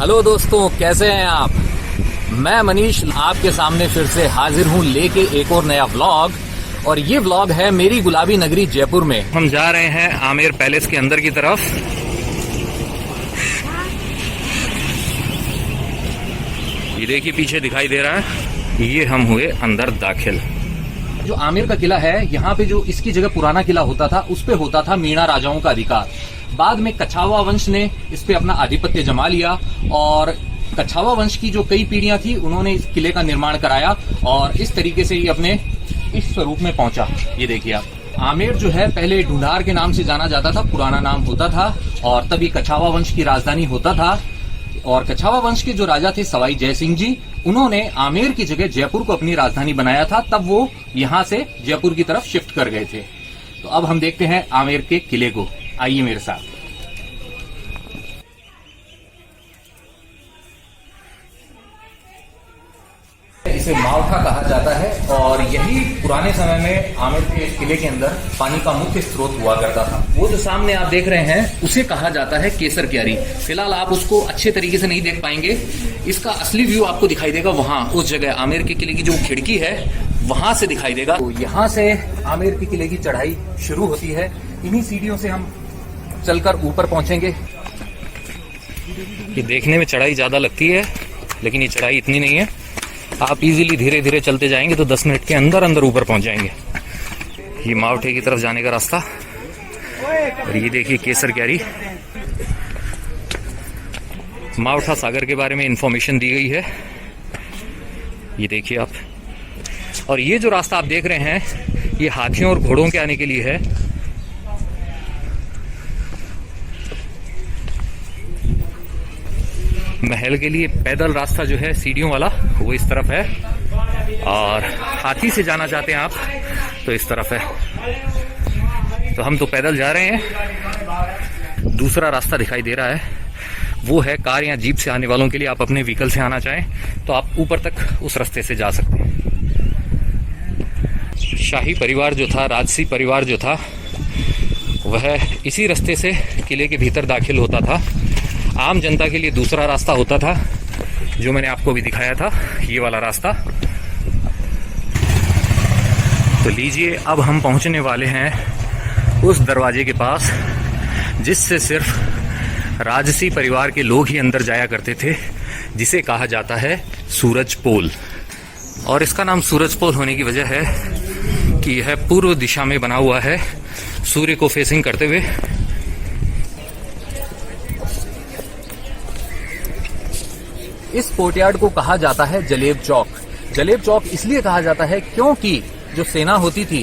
Hello दोस्तों, कैसे हैं आप। मैं मनीष आपके सामने फिर से हाजिर हूं लेके एक और नया व्लॉग। और ये व्लॉग है मेरी गुलाबी नगरी जयपुर में। हम जा रहे हैं आमेर पैलेस के अंदर की तरफ। ये देखिए पीछे दिखाई दे रहा है, ये हम हुए अंदर दाखिल। जो आमेर का किला है, यहाँ पे जो इसकी जगह पुराना किला होता था, उस पे होता था मीणा राजाओं का अधिकार। बाद में कछावा वंश ने इस पे अपना आधिपत्य जमा लिया और कछावा वंश की जो कई पीढ़ियां थी उन्होंने इस किले का निर्माण कराया और इस तरीके से ये अपने इस स्वरूप में पहुंचा। ये देखिए आप, आमेर जो है पहले ढूंढार के नाम से जाना जाता था, पुराना नाम होता था, और तभी कछावा वंश की राजधानी होता था। और कछावा वंश के जो राजा थे सवाई जय सिंह जी, उन्होंने आमेर की जगह जयपुर को अपनी राजधानी बनाया था। तब वो यहाँ से जयपुर की तरफ शिफ्ट कर गए थे। तो अब हम देखते हैं आमेर के किले को, आइए मेरे साथ। इसे मावठा कहा जाता है और यही पुराने समय में आमेर के किले के अंदर पानी का मुख्य स्रोत हुआ करता था। वो जो सामने आप देख रहे हैं उसे कहा जाता है केसर क्यारी। फिलहाल आप उसको अच्छे तरीके से नहीं देख पाएंगे, इसका असली व्यू आपको दिखाई देगा वहां उस जगह। आमेर के किले की जो खिड़की है वहां से दिखाई देगा। तो यहाँ से आमेर के किले की चढ़ाई शुरू होती है। इन्हीं सीढ़ियों से हम चलकर ऊपर पहुंचेंगे। ये देखने में चढ़ाई ज्यादा लगती है, लेकिन ये चढ़ाई इतनी नहीं है। आप इजीली धीरे धीरे चलते जाएंगे तो 10 मिनट के अंदर अंदर ऊपर पहुंच जाएंगे। ये मावठे की तरफ जाने का रास्ता। और ये देखिए केसर क्यारी। मावठा सागर के बारे में इंफॉर्मेशन दी गई है, ये देखिए आप। और ये जो रास्ता आप देख रहे हैं ये हाथियों और घोड़ों के आने के लिए है। महल के लिए पैदल रास्ता जो है सीढ़ियों वाला वो इस तरफ है, और हाथी से जाना चाहते हैं आप तो इस तरफ है। तो हम तो पैदल जा रहे हैं। दूसरा रास्ता दिखाई दे रहा है, वो है कार या जीप से आने वालों के लिए। आप अपने व्हीकल से आना चाहें तो आप ऊपर तक उस रास्ते से जा सकते हैं। शाही परिवार जो था, राजसी परिवार जो था, वह इसी रास्ते से किले के भीतर दाखिल होता था। आम जनता के लिए दूसरा रास्ता होता था जो मैंने आपको भी दिखाया था, ये वाला रास्ता। तो लीजिए, अब हम पहुंचने वाले हैं उस दरवाजे के पास जिससे सिर्फ राजसी परिवार के लोग ही अंदर जाया करते थे, जिसे कहा जाता है सूरज पोल। और इसका नाम सूरज पोल होने की वजह है कि यह पूर्व दिशा में बना हुआ है, सूर्य को फेसिंग करते हुए। इस कोर्टयार्ड को कहा जाता है जलेब चौक। जलेब चौक इसलिए कहा जाता है क्योंकि जो सेना होती थी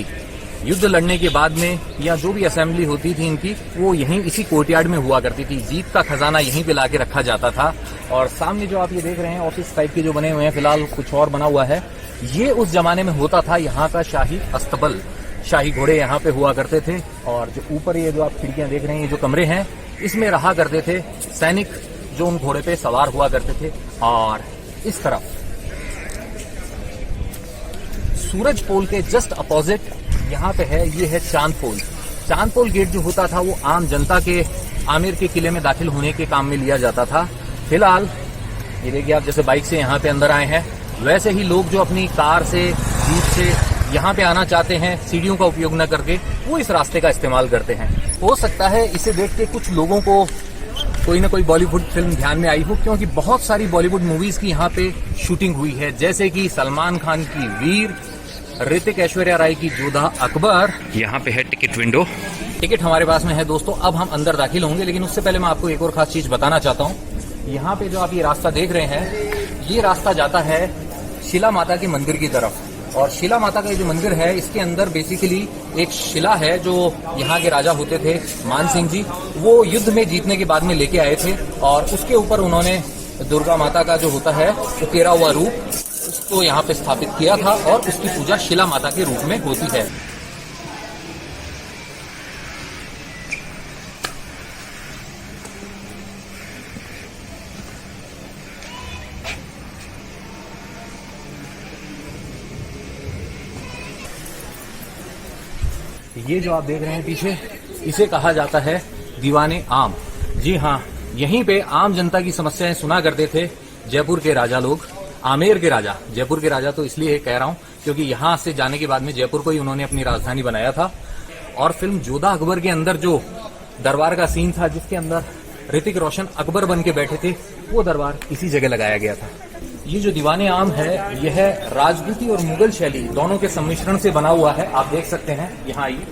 युद्ध लड़ने के बाद में, या जो भी असेंबली होती थी इनकी, वो यहीं इसी कोर्टयार्ड में हुआ करती थी। जीत का खजाना यहीं पे लाके रखा जाता था। और सामने जो आप ये देख रहे हैं ऑफिस टाइप के जो बने हुए हैं, फिलहाल कुछ और बना हुआ है, ये उस जमाने में होता था यहाँ का शाही अस्तबल। शाही घोड़े यहाँ पे हुआ करते थे। और जो ऊपर ये जो आप खिड़कियां देख रहे हैं, ये जो कमरे हैं, इसमें रहा करते थे सैनिक जो उन घोड़े पे सवार हुआ करते थे। और इस तरफ सूरज पोल के जस्ट अपोजिट यहाँ पे है, ये है चांद पोल। चांद पोल गेट जो होता था वो आम जनता के आमेर के किले में दाखिल होने के काम में लिया जाता था। फिलहाल ये देखिए आप, जैसे बाइक से यहाँ पे अंदर आए हैं, वैसे ही लोग जो अपनी कार से, जीप से यहाँ पे आना चाहते हैं सीढ़ियों का उपयोग न करके, वो इस रास्ते का इस्तेमाल करते हैं। हो सकता है इसे देख के कुछ लोगों को कोई ना कोई बॉलीवुड फिल्म ध्यान में आई हो, क्योंकि बहुत सारी बॉलीवुड मूवीज की यहाँ पे शूटिंग हुई है, जैसे कि सलमान खान की वीर, ऋतिक ऐश्वर्या राय की जोधा अकबर। यहाँ पे है टिकट विंडो। टिकट हमारे पास में है दोस्तों। अब हम अंदर दाखिल होंगे, लेकिन उससे पहले मैं आपको एक और खास चीज बताना चाहता हूँ। यहाँ पे जो आप ये रास्ता देख रहे हैं, ये रास्ता जाता है शिला माता के मंदिर की तरफ। और शिला माता का ये जो मंदिर है, इसके अंदर बेसिकली एक शिला है जो यहाँ के राजा होते थे मान सिंह जी, वो युद्ध में जीतने के बाद में लेके आए थे। और उसके ऊपर उन्होंने दुर्गा माता का जो होता है उकेरा हुआ रूप, उसको यहाँ पे स्थापित किया था और उसकी पूजा शिला माता के रूप में होती है। ये जो आप देख रहे हैं पीछे, इसे कहा जाता है दीवाने आम। जी हाँ, यहीं पे आम जनता की समस्याएं सुना करते थे जयपुर के राजा लोग, आमेर के राजा। जयपुर के राजा तो इसलिए कह रहा हूं क्योंकि यहां से जाने के बाद में जयपुर को ही उन्होंने अपनी राजधानी बनाया था। और फिल्म जोधा अकबर के अंदर जो दरबार का सीन था जिसके अंदर ऋतिक रोशन अकबर बन के बैठे थे, वो दरबार इसी जगह लगाया गया था। ये जो दीवाने आम है यह राजपूती और मुगल शैली दोनों के सम्मिश्रण से बना हुआ है। आप देख सकते हैं, यहाँ आइए,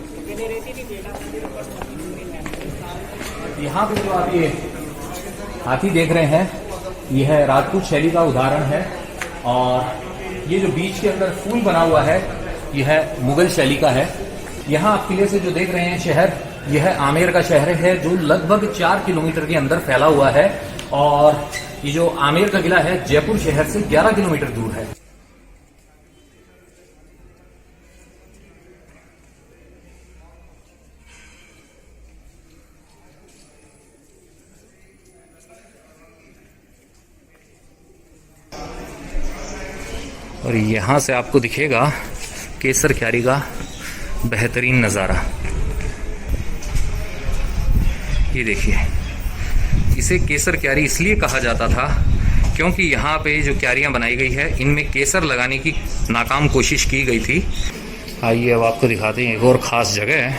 यहाँ पे जो आप ये हाथी देख रहे हैं यह राजपूत शैली का उदाहरण है। और ये जो बीच के अंदर फूल बना हुआ है यह मुगल शैली का है। यहाँ आप किले से जो देख रहे हैं शहर, यह आमेर का शहर है जो लगभग 4 किलोमीटर के अंदर फैला हुआ है। और ये जो आमेर का किला है जयपुर शहर से 11 किलोमीटर दूर है। और यहां से आपको दिखेगा केसर क्यारी का बेहतरीन नज़ारा। ये देखिए, इसे केसर क्यारी इसलिए कहा जाता था क्योंकि यहाँ पे जो क्यारियाँ बनाई गई है इनमें केसर लगाने की नाकाम कोशिश की गई थी। आइए अब आपको दिखाते हैं एक और ख़ास जगह,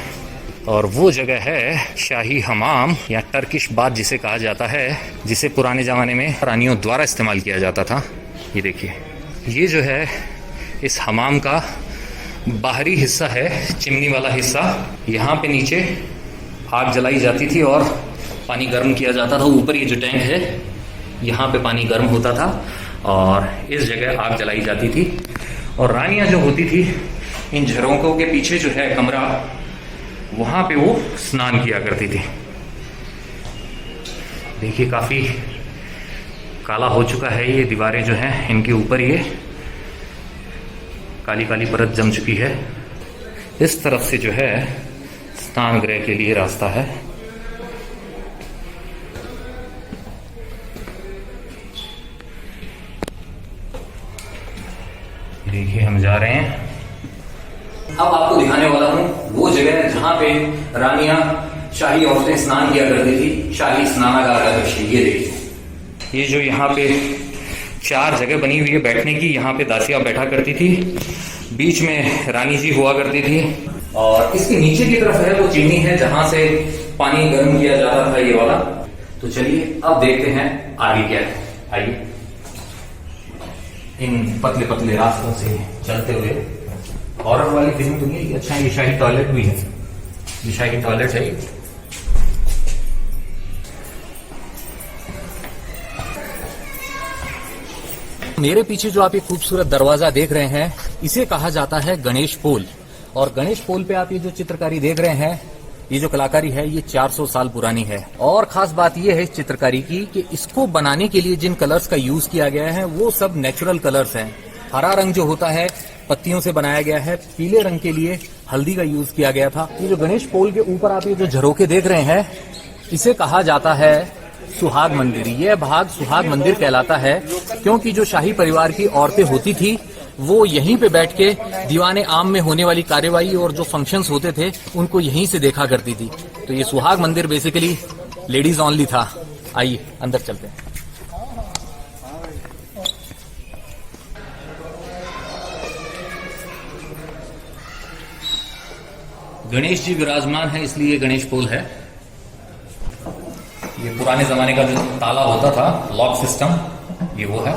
और वो जगह है शाही हमाम या टर्किश बाथ जिसे कहा जाता है, जिसे पुराने ज़माने में रानियों द्वारा इस्तेमाल किया जाता था। ये देखिए, ये जो है इस हमाम का बाहरी हिस्सा है, चिमनी वाला हिस्सा। यहाँ पे नीचे आग जलाई जाती थी और पानी गर्म किया जाता था। ऊपर ये जो टैंक है यहाँ पे पानी गर्म होता था और इस जगह आग जलाई जाती थी। और रानियाँ जो होती थी इन झरोकों के पीछे जो है कमरा, वहाँ पे वो स्नान किया करती थी। देखिए काफ़ी काला हो चुका है ये दीवारें जो हैं, इनके ऊपर ये काली काली परत जम चुकी है। इस तरफ से जो है स्नान गृह के लिए रास्ता है। देखिए हम जा रहे हैं। अब आपको दिखाने वाला हूं वो जगह जहां पे रानियां, शाही औरतें स्नान किया करती थी, शाही स्नानागार का दृश्य। ये देखिए, ये जो यहाँ पे 4 जगह बनी हुई है बैठने की, यहाँ पे दासियां बैठा करती थी, बीच में रानी जी हुआ करती थी, और इसके नीचे की तरफ है वो चिमनी है जहां से पानी गर्म किया जाता था, ये वाला। तो चलिए अब देखते हैं आगे क्या है। आइए, इन पतले पतले रास्तों से चलते हुए। हॉरर वाली फिल्म तो नहीं, अच्छा ये शाही टॉयलेट भी है, ये शाही टॉयलेट है। मेरे पीछे जो आप ये खूबसूरत दरवाजा देख रहे हैं इसे कहा जाता है गणेश पोल। और गणेश पोल पे आप ये जो चित्रकारी देख रहे हैं, ये जो कलाकारी है ये 400 साल पुरानी है। और खास बात ये है इस चित्रकारी की कि इसको बनाने के लिए जिन कलर्स का यूज किया गया है वो सब नेचुरल कलर्स हैं। हरा रंग जो होता है पत्तियों से बनाया गया है, पीले रंग के लिए हल्दी का यूज किया गया था। ये जो गणेश पोल के ऊपर आप ये जो झरोके देख रहे हैं इसे कहा जाता है सुहाग मंदिर। यह भाग सुहाग मंदिर कहलाता है क्योंकि जो शाही परिवार की औरतें होती थी वो यहीं पे बैठ के दीवाने आम में होने वाली कार्यवाही और जो फंक्शंस होते थे उनको यहीं से देखा करती थी। तो ये सुहाग मंदिर बेसिकली लेडीज ओनली था। आइए अंदर चलते हैं। गणेश जी विराजमान है इसलिए गणेश पोल है। ये पुराने जमाने का जो ताला होता था, लॉक सिस्टम, ये वो है।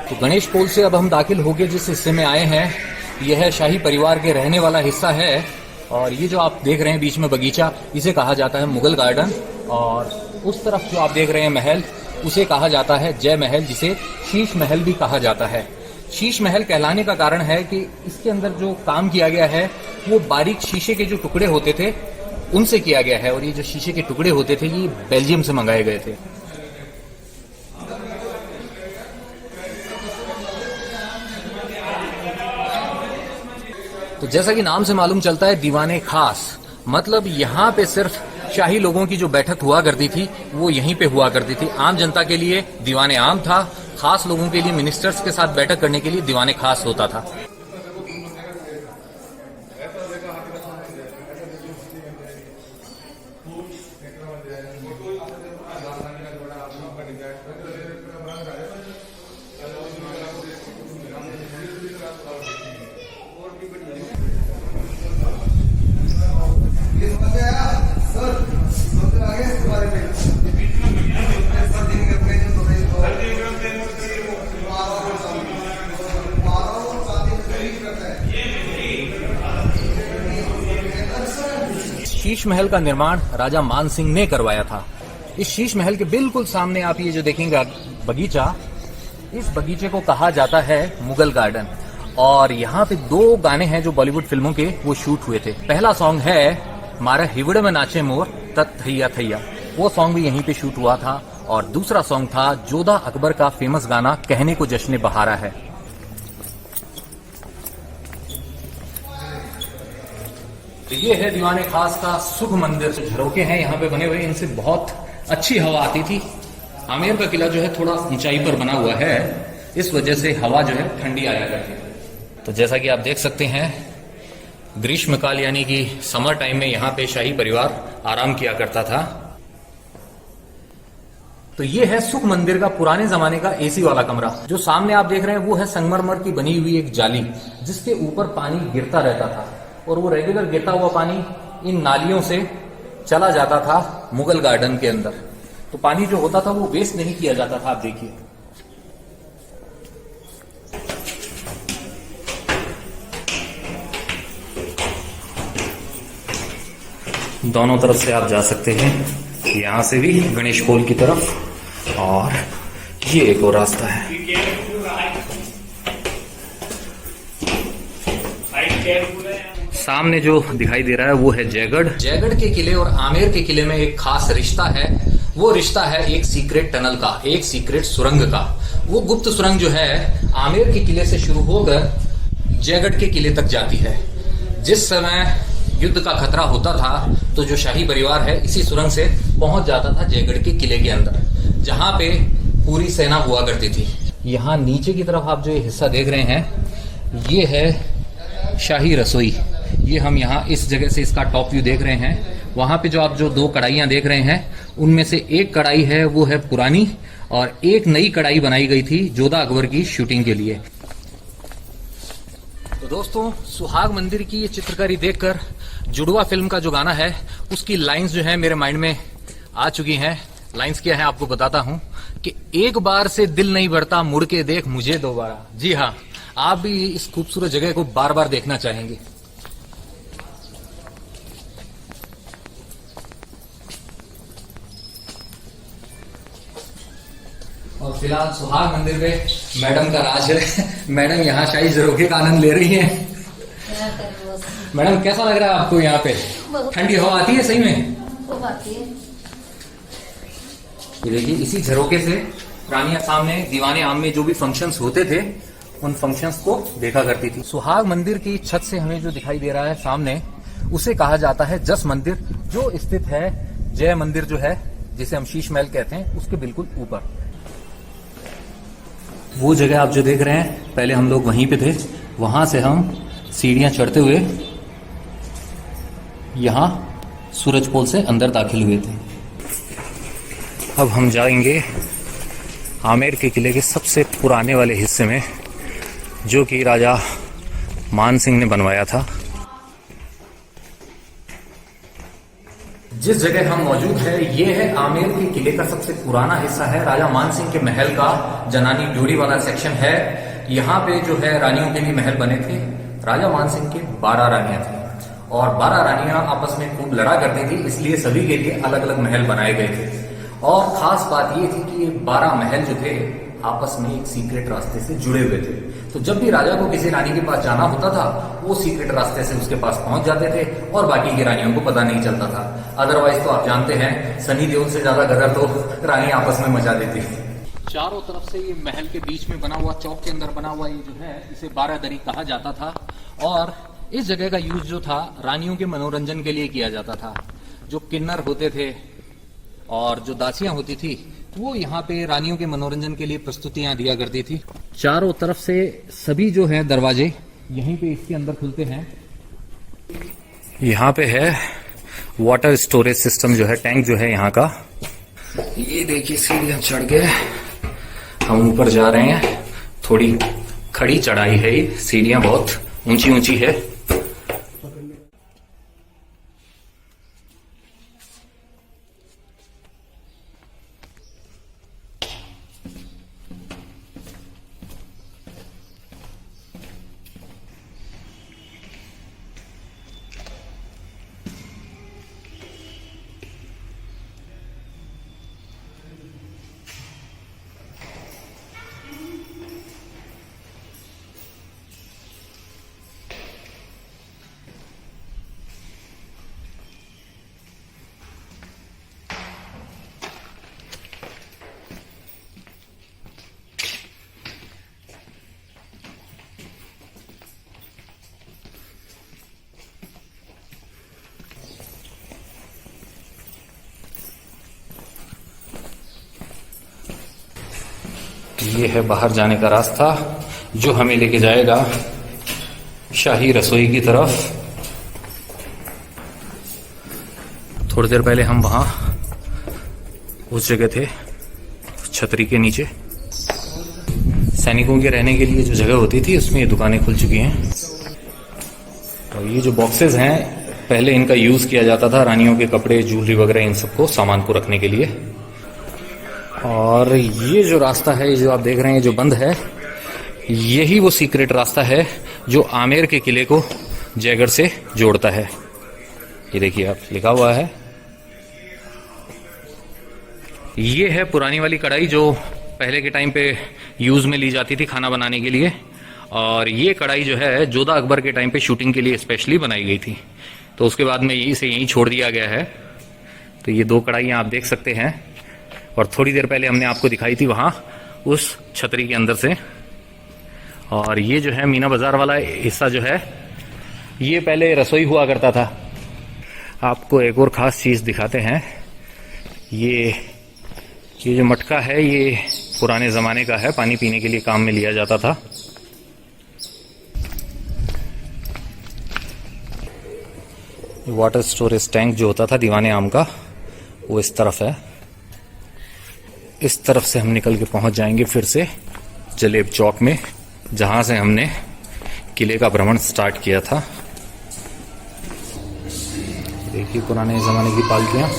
तो गणेश पोल से अब हम दाखिल होके जिस हिस्से में आए हैं यह है शाही परिवार के रहने वाला हिस्सा है। और ये जो आप देख रहे हैं बीच में बगीचा, इसे कहा जाता है मुगल गार्डन। और उस तरफ जो आप देख रहे हैं महल, उसे कहा जाता है जय महल, जिसे शीश महल भी कहा जाता है। शीश महल कहलाने का कारण है कि इसके अंदर जो काम किया गया है वो बारीक शीशे के जो टुकड़े होते थे उनसे किया गया है। और ये जो शीशे के टुकड़े होते थे ये बेल्जियम से मंगाए गए थे। तो जैसा कि नाम से मालूम चलता है दीवाने खास, मतलब यहाँ पे सिर्फ शाही लोगों की जो बैठक हुआ करती थी वो यहीं पे हुआ करती थी। आम जनता के लिए दीवाने आम था, खास लोगों के लिए मिनिस्टर्स के साथ बैठक करने के लिए दीवाने खास होता था। शीश महल का निर्माण राजा मान सिंह ने करवाया था। इस शीश महल के बिल्कुल सामने आप ये जो देखेंगे बगीचा, इस बगीचे को कहा जाता है मुगल गार्डन। और यहाँ पे 2 गाने हैं जो बॉलीवुड फिल्मों के वो शूट हुए थे। पहला सॉन्ग है मारा हिवड़ में नाचे मोर तत थैया थैया, वो सॉन्ग भी यहीं पे शूट हुआ था। और दूसरा सॉन्ग था जोधा अकबर का फेमस गाना कहने को जश्न बहारा है। ये है दीवाने खास का सुख मंदिर। झरोके हैं यहाँ पे बने हुए, इनसे बहुत अच्छी हवा आती थी। आमेर का किला जो है थोड़ा ऊंचाई पर बना हुआ है, इस वजह से हवा जो है ठंडी आया करती है। तो जैसा कि आप देख सकते हैं, ग्रीष्मकाल यानी कि समर टाइम में यहाँ पे शाही परिवार आराम किया करता था। तो ये है सुख मंदिर का पुराने जमाने का एसी वाला कमरा। जो सामने आप देख रहे हैं वो है संगमरमर की बनी हुई एक जाली, जिसके ऊपर पानी गिरता रहता था और वो रेगुलर गिरता हुआ पानी इन नालियों से चला जाता था मुगल गार्डन के अंदर। तो पानी जो होता था वो वेस्ट नहीं किया जाता था। आप देखिए, दोनों तरफ से आप जा सकते हैं, यहां से भी गणेश पोल की तरफ, और ये एक और रास्ता है। सामने जो दिखाई दे रहा है वो है जयगढ़। जयगढ़ के किले और आमेर के किले में एक खास रिश्ता है। वो रिश्ता है एक सीक्रेट टनल का, एक सीक्रेट सुरंग का। वो गुप्त सुरंग जो है आमेर के किले से शुरू होकर जयगढ़ के किले तक जाती है। जिस समय युद्ध का खतरा होता था तो जो शाही परिवार है इसी सुरंग से पहुंच जाता था जयगढ़ के किले के अंदर, जहां पे पूरी सेना हुआ करती थी। यहाँ नीचे की तरफ आप जो ये हिस्सा देख रहे हैं, ये है शाही रसोई। ये हम यहाँ इस जगह से इसका टॉप व्यू देख रहे हैं। वहां पे जो आप जो 2 कढ़ाइयां देख रहे हैं, उनमें से एक कढ़ाई है वो है पुरानी, और एक नई कढ़ाई बनाई गई थी जोधा अकबर की शूटिंग के लिए। तो दोस्तों, सुहाग मंदिर की ये चित्रकारी देखकर जुड़वा फिल्म का जो गाना है उसकी लाइंस जो है मेरे माइंड में आ चुकी हैं। लाइंस क्या है आपको बताता हूं कि एक बार से दिल नहीं भरता, मुड़ के देख मुझे दोबारा। जी हाँ, आप भी इस खूबसूरत जगह को बार बार देखना चाहेंगे। और फिलहाल सुहाग मंदिर पे मैडम का राज है। मैडम यहाँ शाही झरोखे का आनंद ले रही हैं। मैडम, कैसा लग रहा है आपको यहाँ पे? ठंडी हवा आती है सही में? खूब आती है। ये देखिए, इसी झरोके से रानियां सामने दीवाने आम में जो भी फंक्शंस होते थे उन फंक्शंस को देखा करती थी। सुहाग मंदिर की छत से हमें जो दिखाई दे रहा है सामने, उसे कहा जाता है जस मंदिर, जो स्थित है जय मंदिर जो है, जिसे हम शीश महल कहते हैं, उसके बिल्कुल ऊपर। वो जगह आप जो देख रहे हैं, पहले हम लोग वहीं पे थे। वहां से हम सीढ़ियां चढ़ते हुए यहां सूरज पोल से अंदर दाखिल हुए थे। अब हम जाएंगे आमेर के किले के सबसे पुराने वाले हिस्से में, जो कि राजा मान सिंह ने बनवाया था। जिस जगह हम मौजूद है ये है आमेर के किले का सबसे पुराना हिस्सा है। राजा मान सिंह के महल का जनानी ड्योढ़ी वाला सेक्शन है। यहाँ पे जो है रानियों के लिए महल बने थे। राजा मान सिंह के 12 रानियां थी और 12 रानियां आपस में खूब लड़ा करती थी, इसलिए सभी के लिए अलग अलग महल बनाए गए थे। और खास बात ये थी कि ये 12 महल जो थे आपस में एक सीक्रेट रास्ते से जुड़े हुए थे। तो जब भी राजा को किसी रानी के पास जाना होता था, वो सीक्रेट रास्ते से उसके पास पहुंच जाते थे और बाकी की रानियों को पता नहीं चलता था। अदरवाइज तो आप जानते हैं, सनी देओल से ज्यादा गदर तो रानी आपस में मचा देती थी। चारों तरफ से ये महल के बीच में बना हुआ, चौक के अंदर बना हुआ ये जो है, इसे 12 दरी कहा जाता था। और इस जगह का यूज जो था रानियों के मनोरंजन के लिए किया जाता था। जो किन्नर होते थे और जो दासियां होती थी, वो यहाँ पे रानियों के मनोरंजन के लिए प्रस्तुतियां दिया करती थी। चारों तरफ से सभी जो है दरवाजे यहीं पे इसके अंदर खुलते हैं। यहाँ पे है वाटर स्टोरेज सिस्टम जो है, टैंक जो है यहाँ का। ये देखिए सीढ़ियां चढ़ के हम ऊपर जा रहे हैं। थोड़ी खड़ी चढ़ाई है, ये सीढ़ियां बहुत ऊंची ऊंची है। ये है बाहर जाने का रास्ता जो हमें लेके जाएगा शाही रसोई की तरफ। थोड़ी देर पहले हम वहां उस जगह थे छतरी के नीचे, सैनिकों के रहने के लिए जो जगह होती थी उसमें ये दुकानें खुल चुकी हैं। और ये जो बॉक्सेस हैं पहले इनका यूज किया जाता था रानियों के कपड़े ज्वेलरी वगैरह इन सबको सामान को रखने के लिए। और ये जो रास्ता है, ये जो आप देख रहे हैं जो बंद है, यही वो सीक्रेट रास्ता है जो आमेर के किले को जयगढ़ से जोड़ता है। ये देखिए आप, लिखा हुआ है। ये है पुरानी वाली कढ़ाई जो पहले के टाइम पे यूज में ली जाती थी खाना बनाने के लिए। और ये कढ़ाई जो है जोधा अकबर के टाइम पे शूटिंग के लिए स्पेशली बनाई गई थी, तो उसके बाद में इसे यहीं छोड़ दिया गया है। तो ये दो कढ़ाइयाँ आप देख सकते हैं। और थोड़ी देर पहले हमने आपको दिखाई थी वहाँ उस छतरी के अंदर से। और ये जो है मीना बाजार वाला हिस्सा जो है, ये पहले रसोई हुआ करता था। आपको एक और ख़ास चीज़ दिखाते हैं। ये जो मटका है ये पुराने ज़माने का है, पानी पीने के लिए काम में लिया जाता था। वाटर स्टोरेज टैंक जो होता था दीवाने आम का, वो इस तरफ है। इस तरफ से हम निकल के पहुंच जाएंगे फिर से जलेब चौक में, जहां से हमने किले का भ्रमण स्टार्ट किया था। देखिए पुराने ज़माने की पालकियाँ।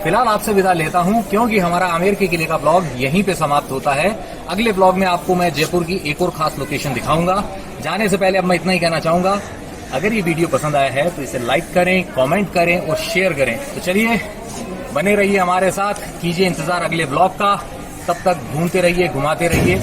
फिलहाल आपसे विदा लेता हूं क्योंकि हमारा आमेर के किले का ब्लॉग यहीं पे समाप्त होता है। अगले ब्लॉग में आपको मैं जयपुर की एक और खास लोकेशन दिखाऊंगा। जाने से पहले अब मैं इतना ही कहना चाहूंगा, अगर ये वीडियो पसंद आया है तो इसे लाइक करें, कमेंट करें और शेयर करें। तो चलिए बने रहिए हमारे साथ, कीजिए इंतजार अगले ब्लॉग का। तब तक घूमते रहिए, घुमाते रहिए।